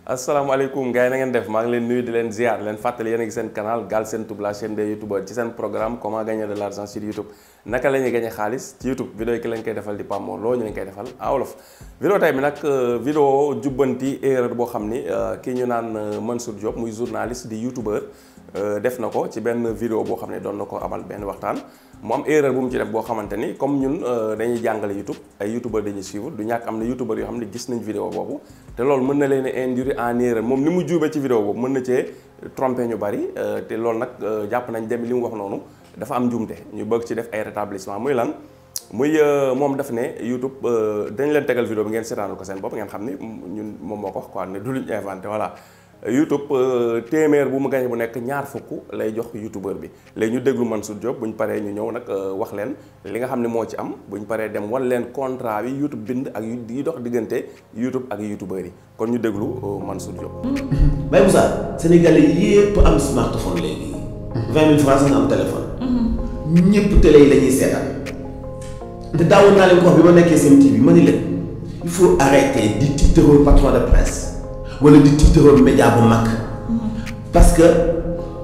asalaamaaleykum gars yi na ngeen def maa ngi leen nuyu di leen ziar leen fàttali yéen a ngi seen canal Galsen la chaîne des youtubeurs ci seen programme comment gagner de l'argent sur YouTube naka la ñuy gagner xaalis ci YouTube vidéo yi ki leen koy defal di Pape loo ñu leen koy defal en wolof. vidéo tey bi nag vidéo jubbanti erreur boo xam ni kii ñu naan Monsour Diop muy journaliste di youtubeur def na ko ci benn vidéo boo xam ne doon na ko amal benn waxtaan mu am erreur bu mu ci def boo xamante ni comme ñun dañuy jàngale YouTube ay youtubeur dañuy suivre du ñàkk am na youtubeur yoo xam ne gis nañ vidéo boobu te loolu mën na leen a induire en erreur moom ni mu juubee ci vidéo boobu mën na cee tromper ñu bari te loolu nag jàpp nañ dem li mu wax noonu dafa am njuumte ñu bëgg ci def ay rétablissement muy lan muy moom daf ne YouTube dañ leen tegal vidéo bi ngeen seetaanal ko seen bopp ngeen xam ni ñun moom moo ko wax quoi ne du luñ inventé voilà YouTube téeméer bu mu gañe bu nekk ñaar fukk lay jox youtubeur bi léegi ñu déglu Monsour Diop bu ñu paree ñu ñëw nag wax leen li nga xam ne moo ci am bu ñu paree dem wan leen contrat bi YouTube bind ak yi dox diggante YouTube ak youtubeur yi kon ñu déglu Monsour Diop. Baye Moussa Sénégalais yépp am smartphone léegi. 20 000 francs sax nga am téléphone. ñëpp télé yi la ñuy seetaan. te daawoon naa leen ko wax bi ma nekkee seen TV ma ni leen il faut arrêter di tiitaroo patron de presse. wala di tiitaroo média bu mag. parce que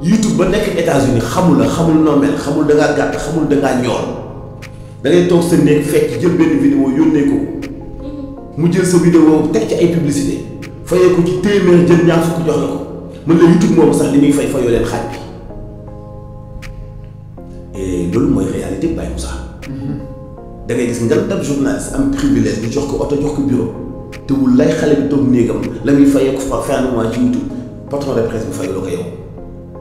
YouTube ba nekk États-Unis xamul noo mel xamul da ngaa gàtt xamul da ngaa ñool da ngay toog sa néeg fekk jël benn vidéo yónnee ko mu jël sa vidéo teg ci ay publicité fayee ko ci téeméer jël ñaar fukk jox la ko mën la YouTube moomu sax li muy fayoo leen xaaj bi et loolu mooy réalité Baye Moussa. da ngay gis nga dab journaliste am privilège bi jox ko oto jox ko bureau. te wul lay xale bi toog néegam la muy fayee ko fa fin de mois ci YouTube patron de presse bi fayaloo ko yow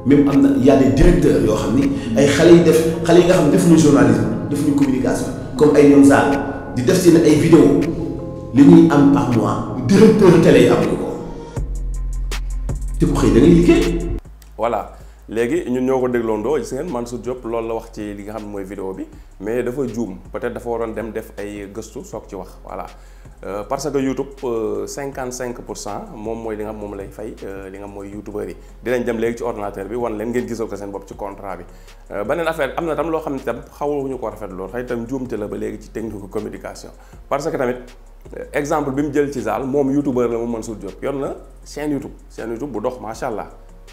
même am na y a des directeurs yoo xam ni ay xale yi nga xam ne defuñu journalisme defuñu communication comme ay ñoom Zal di def seen ay vidéo li ñuy am par mois directeur télé yi amuñu ko te ku xëy da ngay liggéey. voilà léegi ñun ñoo ko dégloondoo gis ngeen Monsour Diop loolu la wax ci li nga xam ne mooy vidéo bi mais dafa juum peut-être dafa waroon dem def ay gëstu soog ci wax voilà. parce que YouTube 55% moom mooy li nga xam moom lay fay li nga mooy youtubeur yi dinañ dem léegi ci ordinateur bi wan leen ngeen gisal ko seen bopp ci contrat bi beneen affaire am na tam loo xam ne tam xawuñu ko rafet lool xëy tam njuumte la ba léegi ci technique communication parce que tamit exemple bi mu jël ci Zal moom youtubeur la mu Monsour Diop yor na chaîne YouTube bu dox macha allah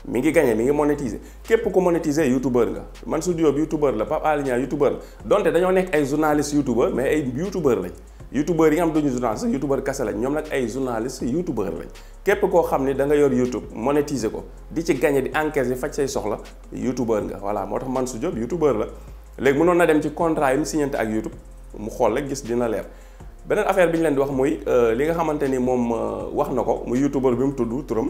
mi ngi gagné mi ngi monétiser képp ku monétiser youtubeur nga Monsour Diop youtubeur la Pape youtubeur la donte dañoo nekk ay journaliste youtubeur mais ay youtubeur lañ youtubeur yi nga xam duñu journaliste youtubeur kase lañ ñoom nag ay journaliste youtubeur lañ képp koo xam ni da nga yor YouTube monétiser ko di ci gagné di encaisser faj say soxla youtubeur nga voilà moo tax Monsour Diop youtubeur la léegi mënoon na dem ci contrat yi mu signante ak YouTube mu xool rek gis dina leer beneen affaire bi ñu leen di wax muy li nga xamante ni moom wax na ko muy youtubeur bi mu tudd turam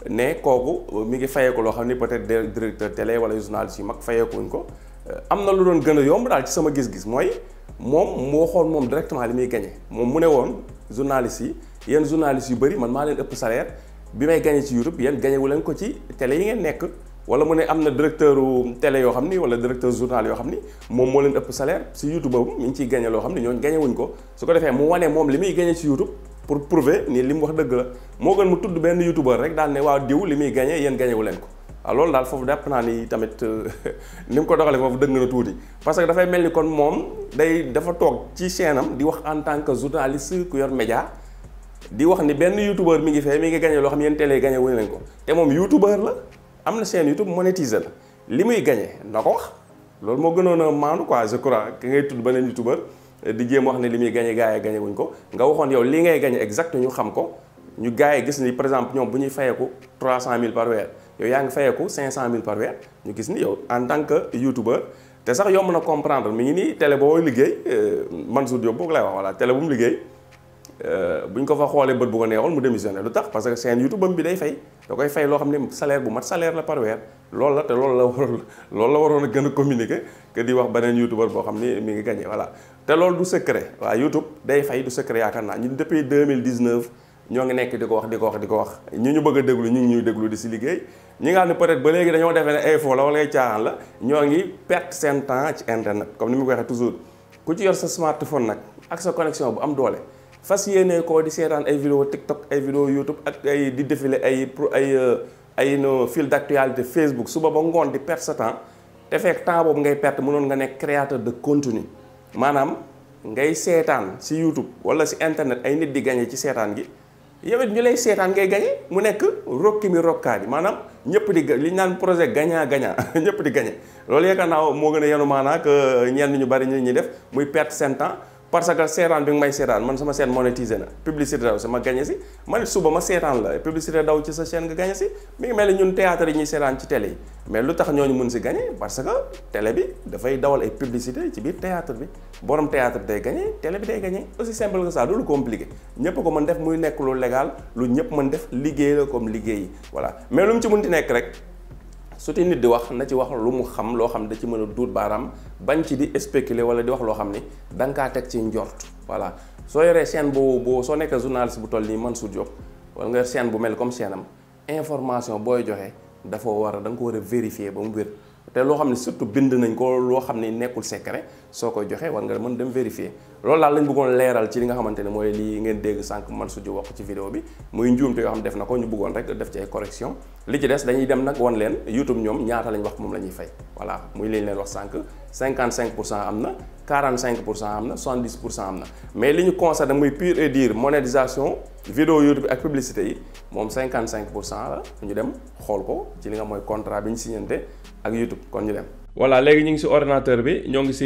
ne kooku mi ngi fayee ko loo xam ni peut-être directeur télé wala journaliste yu mag fayee ko wuñ ko am na lu doon gën a yomb daal ci sama gis-gis mooy moom moo xool moom directement li muy gagné moom mu ne woon journalistes yi yéen journalistes yu bëri man maa leen ëpp salaire bi may gagné ci YouTube yéen gagné wu leen ko ci télé yi ngeen nekk wala mu ne am na directeur télé yoo xam ni wala directeur journal yoo xam ni moom moo leen ëpp salaire si YouTube boobu mi ngi ciy gagné loo xam ni ñooñu gagné wuñ ko su ko defee mu wane moom li muy gagné ci YouTube pour prouver ni li mu wax dëgg la moo gën mu tudd benn youtubeur rek daal ne waaw diw li muy gagné yéen gagné wu leen ko waaw loolu daal foofu jàpp naa ni tamit ni mu ko doxalee foofu dëgg na tuuti parce que dafay mel ni kon moom dafa toog ci chaîne am di wax en tant que journaliste ku yor média di wax ni benn youtubeur mi ngi fee mi ngi gagné loo xam yéen télé gagné wu leen ko te moom youtubeur la am na chaîne YouTube monétisé la li muy gagné na ko wax loolu moo gënoon a maandu quoi je crois ki ngay tudd beneen youtubeur di jéem wax ne li muy gagné gars yi gagné wuñ ko nga waxoon yow li ngay gagné exact ñu xam ko ñu gars yi gis ni par exemple ñoom bu ñuy fayeeku 300 000 par weer yow yaa ngi fayeeku 500 000 par weer ñu gis ni yow en tant que youtubeur te sax yomb na comprendre mi ngi nii télé boo liggéey Monsour Diop boo lay wax voilà télé bu mu liggéey buñ ko fa xoolee bët bu ko neexoon mu démissionné lu tax parce que chaîne YouTube am bi day fay da koy fay loo xam ne salaire bu mat salaire la par weer loolu la te loolu la waroon a gën a communiquer que di wax beneen youtubeur boo xam ni mi ngi gagné voilà te loolu du secret waaw YouTube day fay du secret yaakaar naa ñun depuis 2019 ñoo ngi nekk di ko wax ñu bëgg a déglu ñu ngi ñuy déglu di si liggéey ñi nga xam ne peut-être ba léegi dañoo defee ne ay fo la wala ay caaxaan la ñoo ngi perte seen temps ci internet comme ni mu ko waxee toujours ku ci yor sa smartphone nag ak sa connexion bu am doole fas yéene koo di seetaan ay vidéo TikTok ay vidéo YouTube ak ay di défilé ay fil d'actualité Facebook suba ba ngoon di perte sa temps te fekk temps boobu ngay perte mënoon nga nekk créateur de contenu maanaam ngay seetaan si YouTube wala si internet ay nit di gagné ci seetaan gi yow it ñu lay seetaan ngay gagné mu nekk rokki mi rokkaat yi maanaam ñëpp di li ñu naan projet gagnant gagnant ñëpp di gagné loolu yaakaar naa moo gën a yenu maanaa que ñenn ñu bari ñi def muy perte seen temps parce que seetaan bi nga may seetaan man sama chaîne monétisé na publicité daw sama gagné si man suba ma seetaan la publicité daw ci sa chaîne nga gagné si mi ngi mel ni ñun théâtre yi ñuy seetaan ci télé yi mais lu tax ñooñu mën si gagné parce que télé bi dafay dawal ay publicité ci biir théâtre bi borom théâtre day gagné télé bi day gagné aussi simple que ça du lu compliqué ñëpp ko mën def muy nekk lu légal lu ñëpp mën def liggéey la comme liggéey yi voilà mais lu mu ci mën di nekk rek su ti nit di wax na ci wax lu mu xam loo xam da ci mën a duut baaraam bañ ci di spéculer wala di wax loo xam ni da nga kaa teg ci njort voilà soo yoree chaîne bu soo nekkee journaliste bu toll nii Monsour Diop wala nga chaîne bu mel comme chaîne am information booy joxe dafa war a da nga ko war a vérifier ba mu wér te loo xam ne surtout bind nañ ko loo xam ne nekkul secret soo koy joxe war nga mën dem vérifier loolu daal lañ bëggoon leeral ci li nga xamante ne mooy lii ngeen dégg sànq Monsour Diop wax ci vidéo bi muy njuumte yoo xam def na ko ñu bëggoon rek def ci ay correction li ci des dañuy dem nag wan leen YouTube ñoom ñaata lañ wax moom la ñuy fay voilà muy liñ leen wax sànq 55% am na 45% am na 70% am na mais li ñu constaté muy pur et dur monétisation vidéo YouTube ak publicité yi moom 55% la ñu dem xool ko ci li nga mooy contrat bi ñu signante ak YouTube kon ñu dem. voilà léegi ñu ngi ci ordinateur bi ñoo ngi ci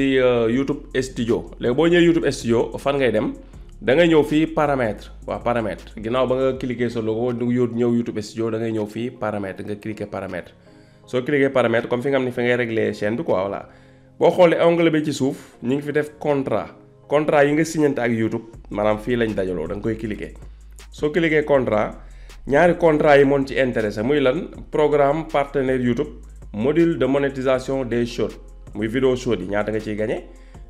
YouTube Studio léegi boo ñëwee YouTube Studio fan ngay dem da ngay ñëw fii paramètre waaw paramètre ginnaaw ba nga cliquer sa logo ñëw YouTube Studio da ngay ñëw fii paramètre nga cliquer paramètre soo cliquer paramètre comme fi nga xam ne fi ngay régler chaîne bi quoi voilà boo xoolee onglet bi ci suuf ñu ngi fi def contrat yi nga signante ak YouTube maanaam fii lañ dajaloo da nga koy cliquer soo cliquer contrat ñaari contrat yi moon ci intéressé muy lan programme partenaire YouTube module de monétisation des shorts muy vidéo short yi ñaata nga ciy gagné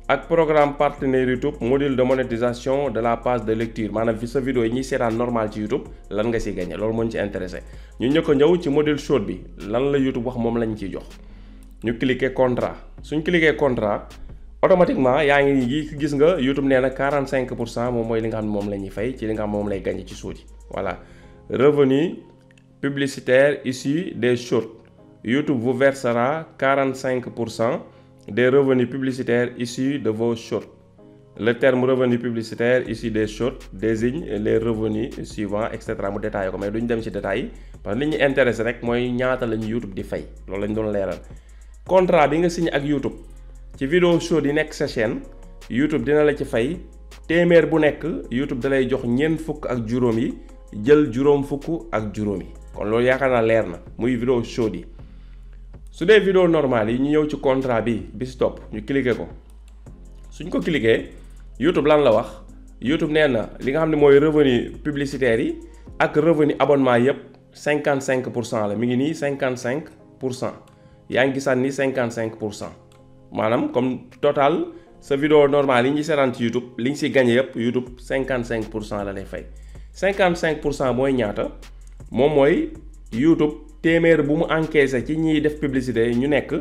ak programme partenaire YouTube module de monétisation de la page de lecture maanaam fi sa vidéo yi ñuy seetaan normal ci YouTube lan nga ciy gagné loolu moo ci intéressé ñu njëkk a ñëw ci module short bi lan la YouTube wax moom lañ ciy jox ñu cliquer contrat suñ cliquer contrat automatiquement yaa ngi gis nga YouTube nee na 45% moom mooy li nga xam ne moom la ñuy fay ci li nga xam moom lay gagné ci suuti voilà revenu publicitaire issu des shorts YouTube vous versera 45% des revenus publicitaires issus de vos shorts. Le terme revenu publicitaire issu des shorts désigne les revenus suivants etc. mu détaillé ko mais duñ dem ci détails yi parce que li ñu intéressé rek mooy ñaata la ñu YouTube di fay loolu lañ doon leeral. contrat bi nga signé ak YouTube ci vidéo short yi nekk sa chaîne YouTube dina la ci fay téeméer bu nekk YouTube da lay jox ñeent fukk ak juróom yi jël juróom fukk ak juróom yi kon loolu yaakaar naa leer na muy vidéo short yi. su dee vidéo normale yi ñu ñëw ci contrat bi si topp ñu cliquer ko suñ ko cliquer YouTube lan la wax YouTube nee na li nga xam ne mooy revenu publicitaire yi ak revenu abonnement yépp 55% la mi ngi nii 55% yaa ngi gisaat ni 55% maanaam comme total sa vidéo normale yi ñu seetaan ci YouTube li ñu si gagné yépp YouTube 55% la lay fay 55% mooy ñaata moom mooy YouTube. téeméer bu mu encaissé ci ñiy def publicité ñu nekk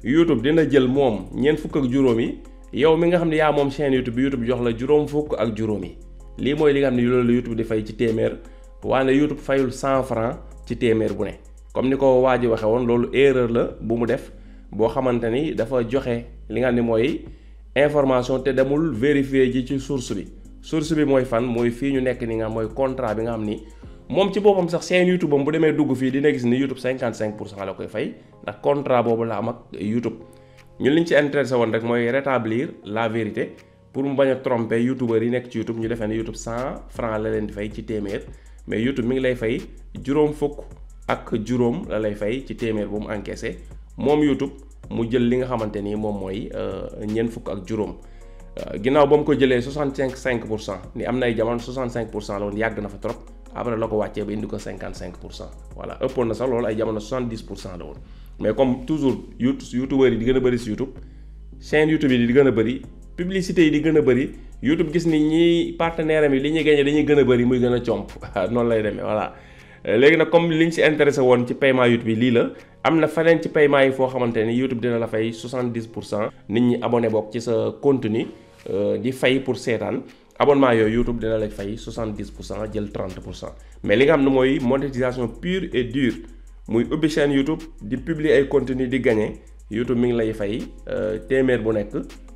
YouTube dina jël moom ñeent fukk ak juróom yi yow mi nga xam ne yaa moom chaîne YouTube bi YouTube jox la juróom fukk ak juróom yi lii mooy li nga xam ne loolu la YouTube di fay ci téeméer waane YouTube fayul 100 francs ci téeméer bu ne comme ni ko waa ji waxe woon loolu erreur la bu mu def boo xamante ni dafa joxe li nga xam ne mooy information te demul vérifier ji ci source bi mooy fan mooy fii ñu nekk ni nga mooy contrat bi nga xam ni moom ci boppam sax seen YouTube am bu demee dugg fii dina gis ni YouTube 55% la koy fay ndax contrat boobu la am ak YouTube ñun liñ ci intéressé woon rek mooy rétablir la vérité pour mu bañ a tromper youtubeurs yi nekk ci YouTube ñu defee ne YouTube 100 francs la leen di fay ci téeméer mais YouTube mi ngi lay fay juróom fukk ak juróom la lay fay ci téeméer bu mu encaissé moom YouTube mu jël li nga xamante ni moom mooy ñeent fukk ak juróom ginnaaw ba mu ko jëlee 65% ni am na ay jamono 65% la woon yàgg na fa trop. après la ko wàccee ba indi ko 55% voilà ëppoon na sax loolu ay jamono 70% la woon mais comme toujours youtubeurs yi di gën a bëri si YouTube chaîne YouTube yi di gën a bëri publicité yi di gën a bëri YouTube gis ni ñi partenaire am yi li ñuy gagné dañuy gën a bëri muy gën a comp noonu lay demee voilà léegi nag comme liñ si intéressé woon ci paiement YouTube yi lii la am na feneen ci paiement yi foo xamante ni YouTube dina la fay 70% nit ñi abonné bokk ci sa contenu di fay pour seetaan abonnement yooyu YouTube dina la fay 70% jël 30% mais li nga xam ne mooy monétisation pure et dure muy ubbi chaîne YouTube di publier ay contenu di gagné YouTube mi ngi lay fay téeméer bu nekk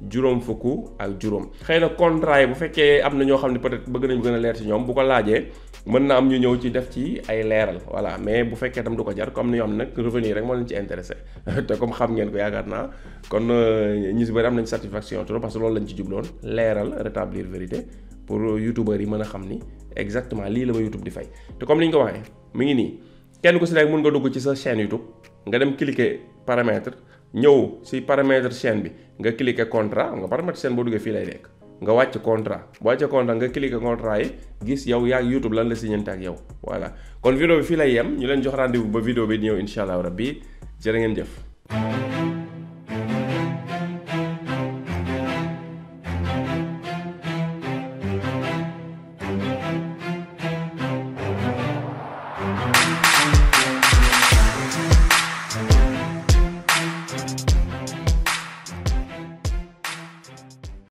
juróom fukk ak juróom. xëy na contrat yi bu fekkee am na ñoo xam ne peut-être bëgg nañu gën a leer ci ñoom bu ko laajee mën na am ñu ñëw ci def ci ay leeral voilà mais bu fekkee tam du ko jar comme ni ñoo xam nag revenu rek moo leen ci intéressé te comme xam ngeen ko yaakaar naa kon ñu si bëri am nañ satisfaction trop parce que loolu lañ ci jubloon leeral rétablir vérité pour youtubeurs yi mën a xam ni exactement lii la ma YouTube di fay. te comme ni ñu ko waxee mi ngi nii kenn ku si nekk mën nga dugg ci sa chaîne YouTube nga dem cliquer paramètre ñëw si paramètre chaîne bi nga cliquer contrat nga paramètre chaîne boo duggee fii lay nekk nga wàcc contrat boo wàccee contrat nga cliquer contrat yi gis yow yaa YouTube lan la signante ak yow voilà kon vidéo bi fii lay yem ñu leen jox rendez-vous ba vidéo bi di ñëw incha allah rabbi jërë ngeen jëf.